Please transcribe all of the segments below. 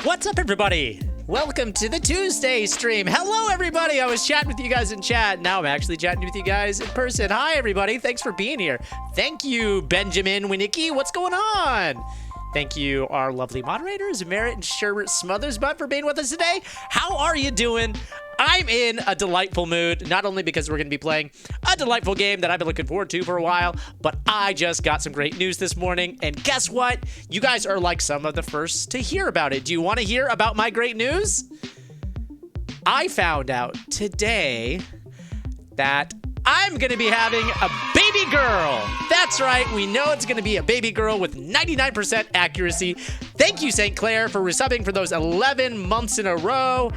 What's up, everybody? Welcome to the Tuesday stream. Hello, everybody. I was chatting with you guys in chat. Now I'm actually chatting with you guys in person. Hi, everybody. Thanks for being here. Thank you, Benjamin Winicki. What's going on? Thank you, our lovely moderators, Merritt and Sherbert Smothersbutt, for being with us today. How are you doing? I'm in a delightful mood, not only because we're going to be playing a delightful game that I've been looking forward to for a while, but I just got some great news this morning, and guess what? You guys are like some of the first to hear about it. Do you want to hear about my great news? I found out today that I'm going to be having a baby girl. That's right. We know it's going to be a baby girl with 99% accuracy. Thank you, St. Clair, for resubbing for those 11 months in a row.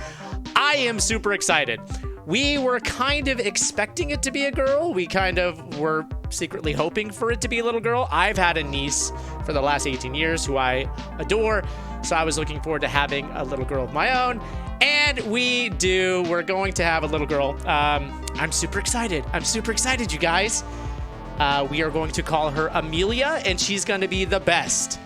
I am super excited. We were kind of expecting it to be a girl. We kind of were secretly hoping for it to be a little girl. I've had a niece for the last 18 years who I adore, so I was looking forward to having a little girl of my own. And we do. We're going to have a little girl. I'm super excited. I'm super excited, you guys. We are going to call her Amelia, and she's going to be the best.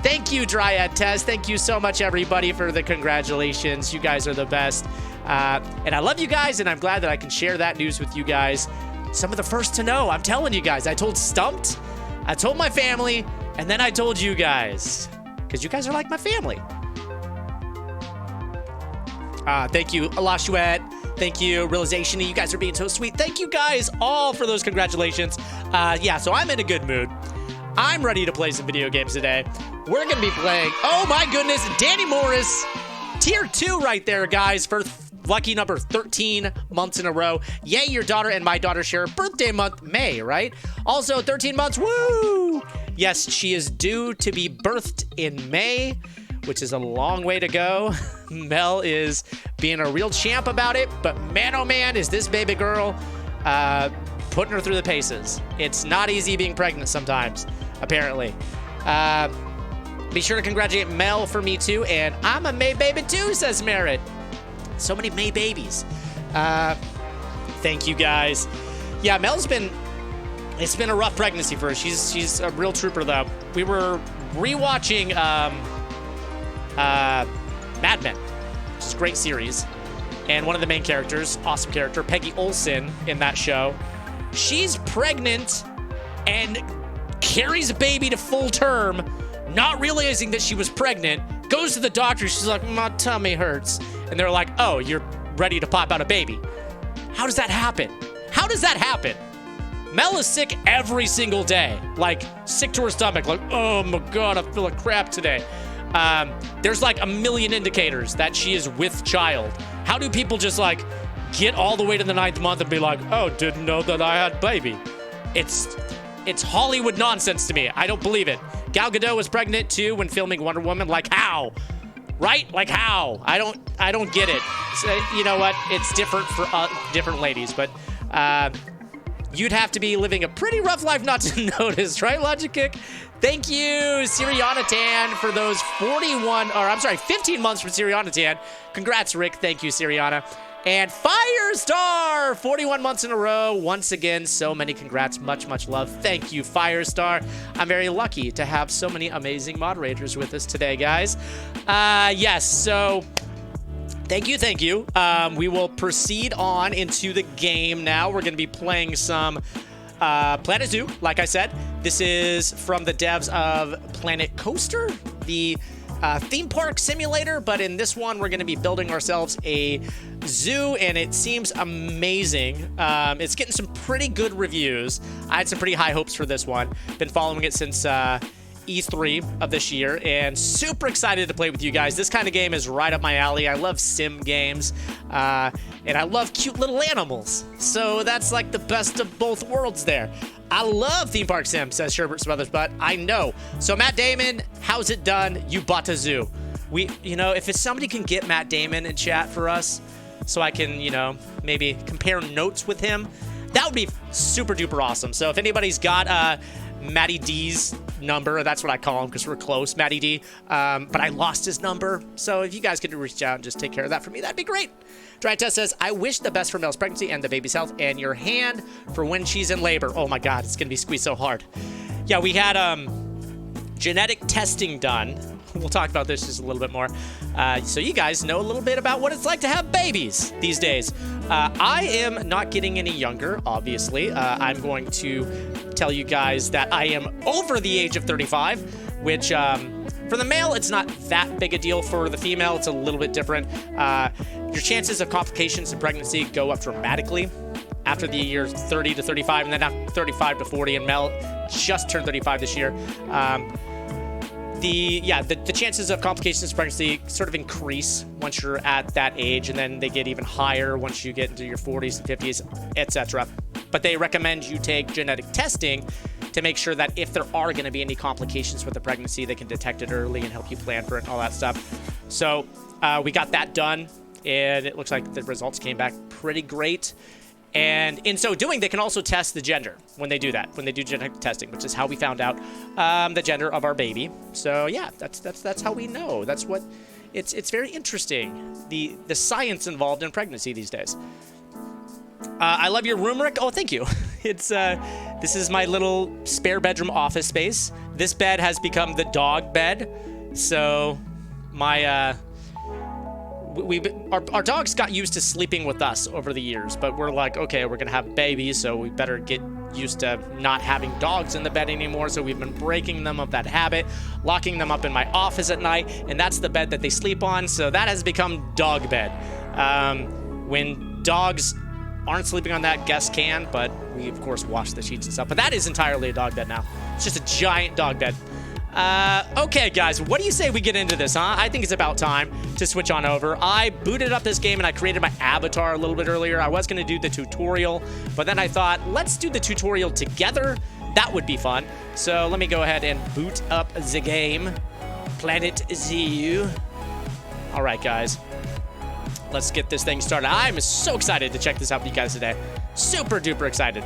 Thank you, Dryad Tez. Thank you so much, everybody, for the congratulations. You guys are the best. And I love you guys, and I'm glad that I can share that news with you guys. Some of the first to know. I'm telling you guys. I told Stumped, I told my family, and then I told you guys. Because you guys are like my family. Thank you, Alashuet. Thank you, Realization. You guys are being so sweet. Thank you guys all for those congratulations. Yeah, so I'm in a good mood. I'm ready to play some video games today. We're going to be playing, oh my goodness, Danny Morris, tier 2 right there, guys, for lucky number 13 months in a row. Yay, your daughter and my daughter share a birthday month, May, right? Also, 13 months, woo! Yes, she is due to be birthed in May, which is a long way to go. Mel is being a real champ about it, but man, oh man, is this baby girl putting her through the paces. It's not easy being pregnant sometimes, apparently. Be sure to congratulate Mel for me too, and I'm a May baby too, says Merritt. So many May babies. Thank you guys. Yeah, Mel's it's been a rough pregnancy for her. She's a real trooper though. We were rewatching Mad Men, which is a great series. And one of the main characters, awesome character, Peggy Olson in that show, she's pregnant and carries a baby to full term, not realizing that she was pregnant, goes to the doctor, she's like, my tummy hurts. And they're like, oh, you're ready to pop out a baby. How does that happen? How does that happen? Mel is sick every single day, like sick to her stomach, like, oh my God, I feel like crap today. There's like a million indicators that she is with child. How do people just like get all the way to the 9th month and be like, oh, didn't know that I had baby? It's Hollywood nonsense to me. I don't believe it. Gal Gadot was pregnant too when filming Wonder Woman. Like how? Right? Like how? I don't get it. So, you know what? It's different for different ladies, but you'd have to be living a pretty rough life not to notice, right, Logic Kick? Thank you, Siriana Tan, for those 15 months from Siriana Tan. Congrats, Rick. Thank you, Siriana. And Firestar, 41 months in a row. Once again, so many congrats. Much, much love. Thank you, Firestar. I'm very lucky to have so many amazing moderators with us today, guys. Yes, so thank you. We will proceed on into the game now. We're going to be playing some Planet Zoo, like I said. This is from the devs of Planet Coaster, the theme park simulator, but in this one we're going to be building ourselves a zoo, and it seems amazing. It's getting some pretty good reviews. I had some pretty high hopes for this one. Been following it since E3 of this year, and super excited to play with you guys. This kind of game is right up my alley. I love sim games, and I love cute little animals, so that's like the best of both worlds there. I love theme park sim, says Sherbert Smothers, but I know. So Matt Damon, how's it done? You bought a zoo. If somebody can get Matt Damon in chat for us, so I can, maybe compare notes with him, that would be super duper awesome. So if anybody's got Matty D's number, that's what I call him because we're close, Matty D, but I lost his number. So if you guys could reach out and just take care of that for me, that'd be great. Drytest says, I wish the best for Mel's pregnancy and the baby's health and your hand for when she's in labor. Oh my God, it's going to be squeezed so hard. Yeah, we had genetic testing done. We'll talk about this just a little bit more. So you guys know a little bit about what it's like to have babies these days. I am not getting any younger, obviously. I'm going to tell you guys that I am over the age of 35, which for the male, it's not that big a deal. For the female, it's a little bit different. Your chances of complications in pregnancy go up dramatically after the years 30 to 35, and then after 35 to 40, and Mel just turned 35 this year. The chances of complications in pregnancy sort of increase once you're at that age, and then they get even higher once you get into your 40s and 50s, etc. But they recommend you take genetic testing to make sure that if there are going to be any complications with the pregnancy, they can detect it early and help you plan for it and all that stuff. So we got that done. and it looks like the results came back pretty great. And in so doing, they can also test the gender when they do that, when they do genetic testing, which is how we found out the gender of our baby. So yeah, that's how we know. That's what it's very interesting, the science involved in pregnancy these days. I love your room, Rick. Oh, thank you. It's this is my little spare bedroom office space. This bed has become the dog bed. So my our dogs got used to sleeping with us over the years, but we're like, okay, we're gonna have babies, so we better get used to not having dogs in the bed anymore. So we've been breaking them of that habit, locking them up in my office at night, and that's the bed that they sleep on. So that has become dog bed. When dogs aren't sleeping on that, guests can, but we of course wash the sheets and stuff. But that is entirely a dog bed now. It's just a giant dog bed. Okay, guys, what do you say we get into this, huh? I think it's about time to switch on over. I booted up this game and I created my avatar a little bit earlier. I was going to do the tutorial, but then I thought, let's do the tutorial together. That would be fun. So let me go ahead and boot up the game. Planet Zoo. All right, guys. Let's get this thing started. I'm so excited to check this out with you guys today. Super duper excited.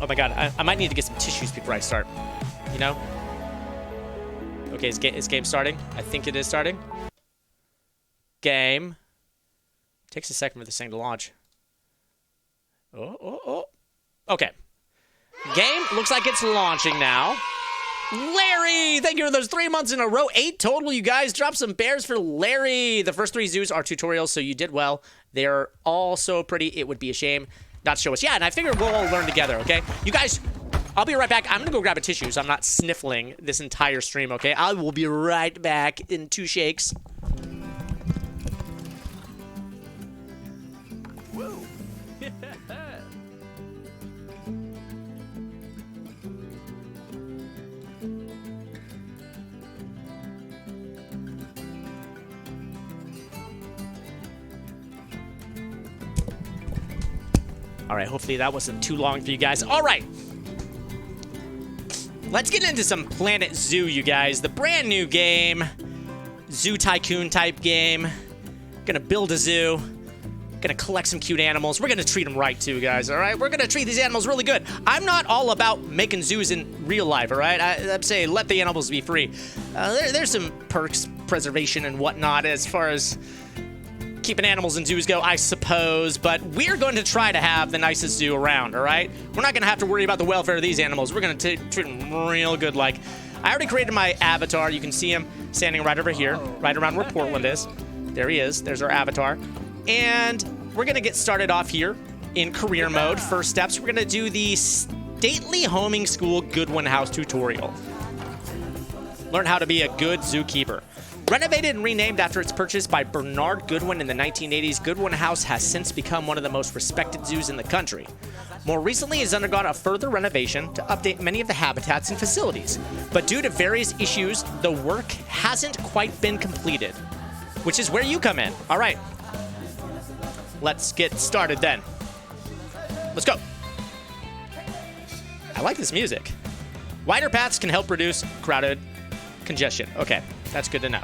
Oh my God, I might need to get some tissues before I start. You know? Okay, is game starting? I think it is starting. Game. Takes a second for this thing to launch. Oh. Okay. Game looks like it's launching now. Larry! Thank you for those 3 months in a row. 8 total, you guys. Drop some bears for Larry. The first 3 zoos are tutorials, so you did well. They're all so pretty, it would be a shame not to show us. Yeah, and I figured we'll all learn together, okay? You guys, I'll be right back. I'm going to go grab a tissue so I'm not sniffling this entire stream, okay? I will be right back in 2 shakes. Whoa. All right, hopefully that wasn't too long for you guys. All right. Let's get into some Planet Zoo, you guys. The brand new game. Zoo Tycoon type game. Gonna build a zoo. Gonna collect some cute animals. We're gonna treat them right too, guys, all right? We're gonna treat these animals really good. I'm not all about making zoos in real life, all right? I'm saying let the animals be free. There's some perks, preservation and whatnot as far as keeping animals in zoos go, I suppose, but we're going to try to have the nicest zoo around, all right? We're not going to have to worry about the welfare of these animals. We're going to treat them real good. Like, I already created my avatar. You can see him standing right over here, right around where Portland is. There he is. There's our avatar. And we're going to get started off here in career mode. First steps, we're going to do the Stately Homing School Goodwin House tutorial. Learn how to be a good zookeeper. Renovated and renamed after its purchase by Bernard Goodwin in the 1980s, Goodwin House has since become one of the most respected zoos in the country. More recently, it has undergone a further renovation to update many of the habitats and facilities. But due to various issues, the work hasn't quite been completed, which is where you come in. All right, let's get started then. Let's go. I like this music. Wider paths can help reduce crowded congestion. Okay, that's good to know.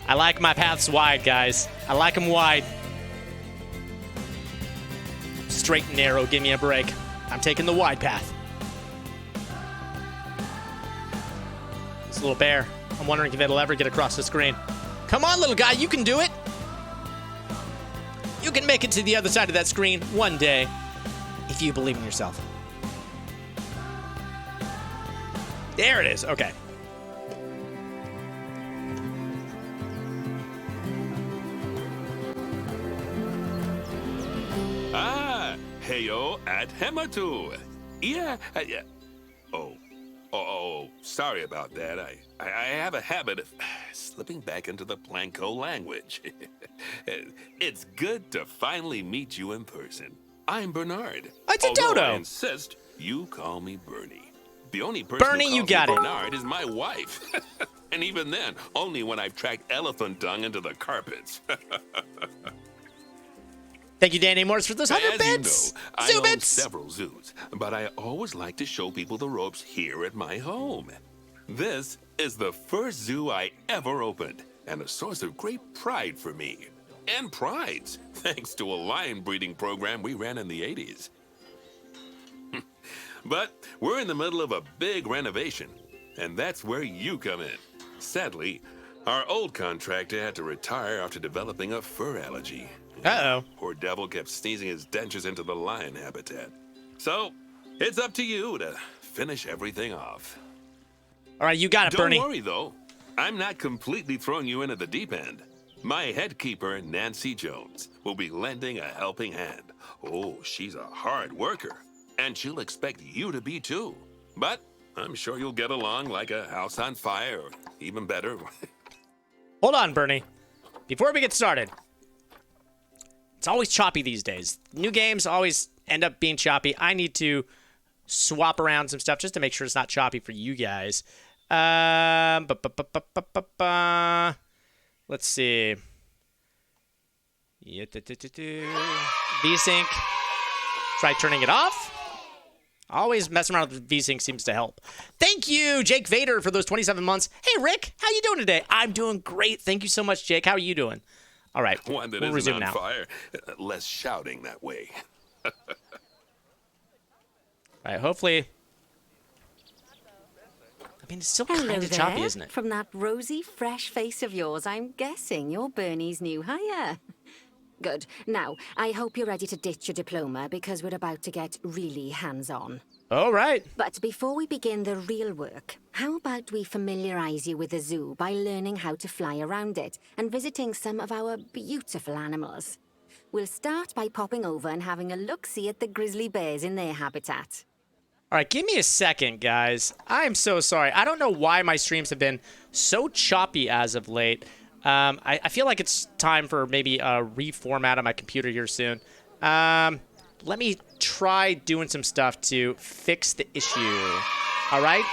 I like my paths wide, guys. I like them wide. Straight and narrow, give me a break. I'm taking the wide path. This little bear, I'm wondering if it'll ever get across the screen. Come on, little guy, you can do it. You can make it to the other side of that screen one day, if you believe in yourself. There it is, okay. Heyo at Hematu. Yeah. Oh, sorry about that. I have a habit of slipping back into the Planko language. It's good to finally meet you in person. I'm Bernard. It's a dodo. I insist you call me Bernie. The only person Bernie, who you calls got me it. Bernard is my wife. And even then, only when I've tracked elephant dung into the carpets. Thank you, Danny Morris, for those 100 bits. As you know, I own Zoobits. several zoos, but I always like to show people the ropes here at my home. This is the first zoo I ever opened, and a source of great pride for me. and prides, thanks to a lion breeding program we ran in the 80s. But we're in the middle of a big renovation, and that's where you come in. Sadly, our old contractor had to retire after developing a fur allergy. Uh-oh. Poor devil kept sneezing his dentures into the lion habitat. So, it's up to you to finish everything off. All right, you got it, Bernie. Don't worry, though. I'm not completely throwing you in at the deep end. My head keeper, Nancy Jones, will be lending a helping hand. Oh, she's a hard worker, and she'll expect you to be too. But I'm sure you'll get along like a house on fire, or even better. Hold on, Bernie. Before we get started, it's always choppy these days. New games always end up being choppy. I need to swap around some stuff just to make sure it's not choppy for you guys. Let's see. VSync. Try turning it off. Always messing around with VSync seems to help. Thank you, Jake Vader, for those 27 months. Hey, Rick, how you doing today? I'm doing great. Thank you so much, Jake. How are you doing? All right, One that we'll isn't resume on now. fire. Less shouting that way. All right, hopefully. I mean, it's still Hello kind of there. choppy, isn't it? From that rosy, fresh face of yours, I'm guessing you're Bernie's new hire. Good. Now, I hope you're ready to ditch your diploma because we're about to get really hands-on. All right. But before we begin the real work, how about we familiarize you with the zoo by learning how to fly around it and visiting some of our beautiful animals? We'll start by popping over and having a look-see at the grizzly bears in their habitat. All right, give me a second, guys. I'm so sorry. I don't know why my streams have been so choppy as of late. I feel like it's time for maybe a reformat of my computer here soon. Let me try doing some stuff to fix the issue. All right?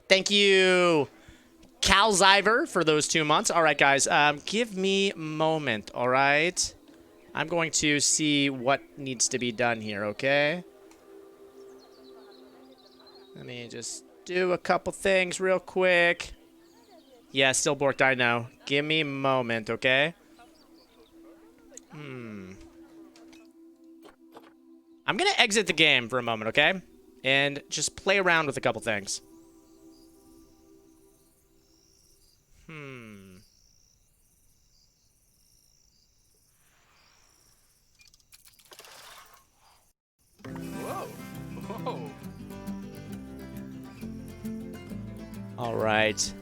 Thank you, Cal Zyver, for those 2 months. All right, guys, give me a moment, all right? I'm going to see what needs to be done here, okay? Let me just do a couple things real quick. Yeah, still borked, I know. Give me a moment, okay? I'm going to exit the game for a moment, okay? And just play around with a couple things. Whoa. Whoa. All right.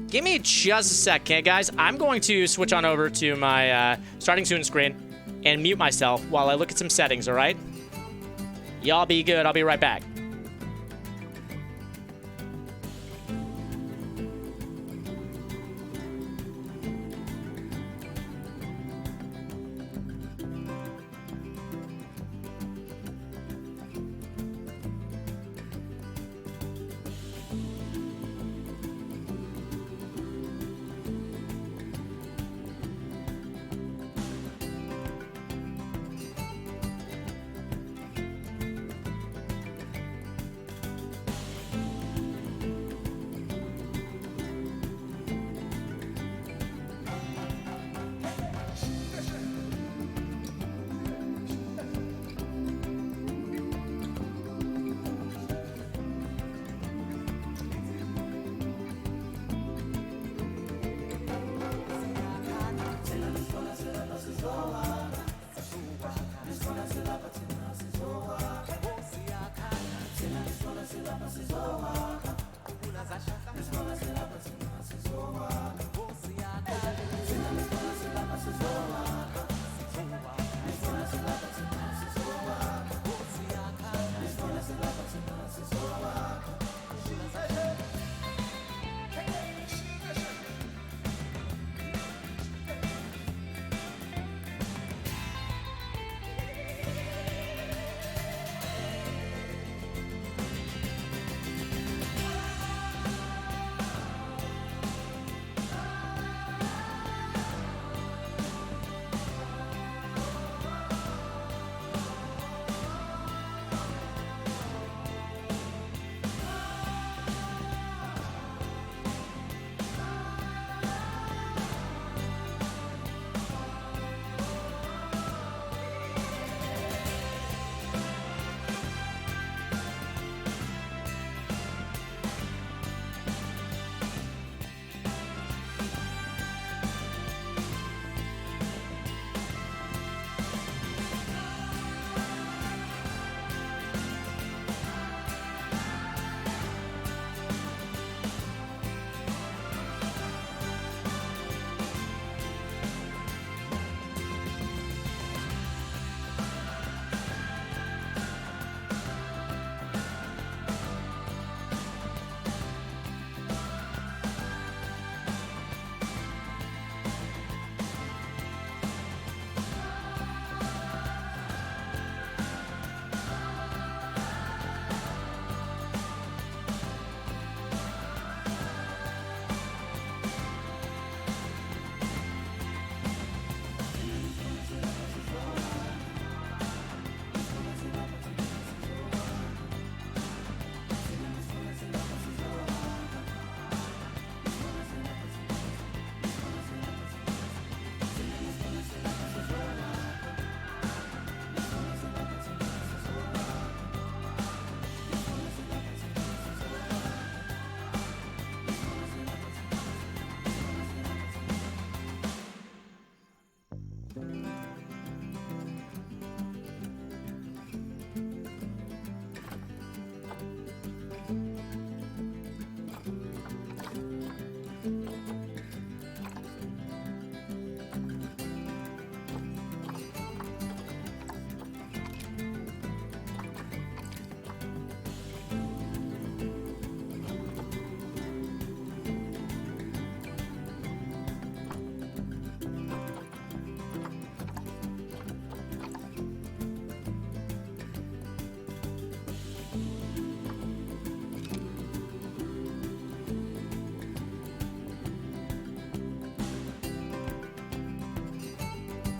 Give me just a sec, okay, guys? I'm going to switch on over to my starting soon screen and mute myself while I look at some settings, all right? Y'all be good. I'll be right back.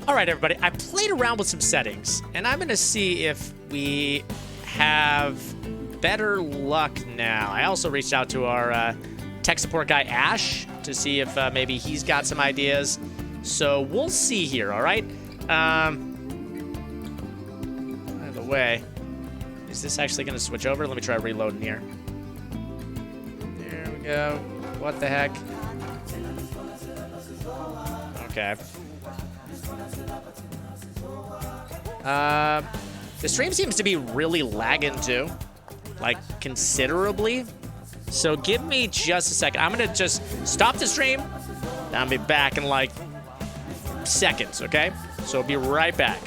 All right, everybody, I played around with some settings, and I'm going to see if we have better luck now. I also reached out to our tech support guy, Ash, to see if maybe he's got some ideas. So we'll see here, all right? By the way, is this actually going to switch over? Let me try reloading here. There we go. What the heck? Okay. The stream seems to be really lagging too, like considerably. So give me just a second. I'm gonna just stop the stream. I'll be back in like seconds, okay? So I'll be right back.